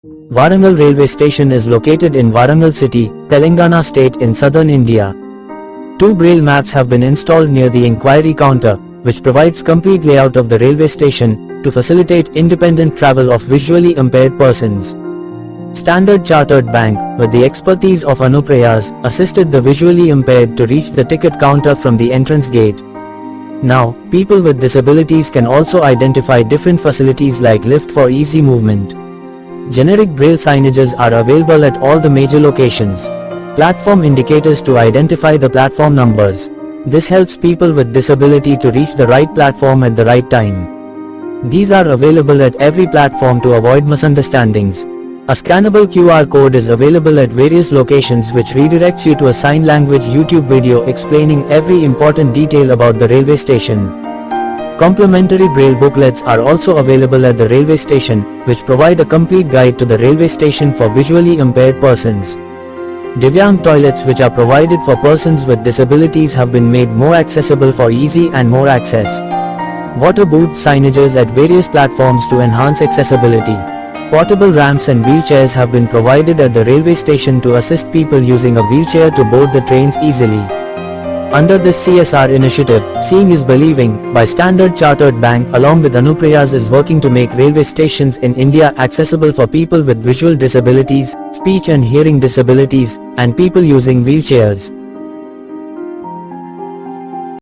Warangal Railway Station is located in Warangal city, Telangana state in southern India. Two Braille maps have been installed near the inquiry counter, which provides complete layout of the railway station, to facilitate independent travel of visually impaired persons. Standard Chartered Bank, with the expertise of Anuprayaas, assisted the visually impaired to reach the ticket counter from the entrance gate. Now, people with disabilities can also identify different facilities like lift for easy movement. Generic Braille signages are available at all the major locations. Platform indicators to identify the platform numbers. This helps people with disability to reach the right platform at the right time. These are available at every platform to avoid misunderstandings. A scannable QR code is available at various locations which redirects you to a sign language YouTube video explaining every important detail about the railway station. Complimentary Braille booklets are also available at the railway station, which provide a complete guide to the railway station for visually impaired persons. Divyangjan toilets which are provided for persons with disabilities have been made more accessible for easy and more access. Water booth signages at various platforms to enhance accessibility. Portable ramps and wheelchairs have been provided at the railway station to assist people using a wheelchair to board the trains easily. Under this CSR initiative, Seeing is Believing, by Standard Chartered Bank along with Anuprayaas is working to make railway stations in India accessible for people with visual disabilities, speech and hearing disabilities, and people using wheelchairs.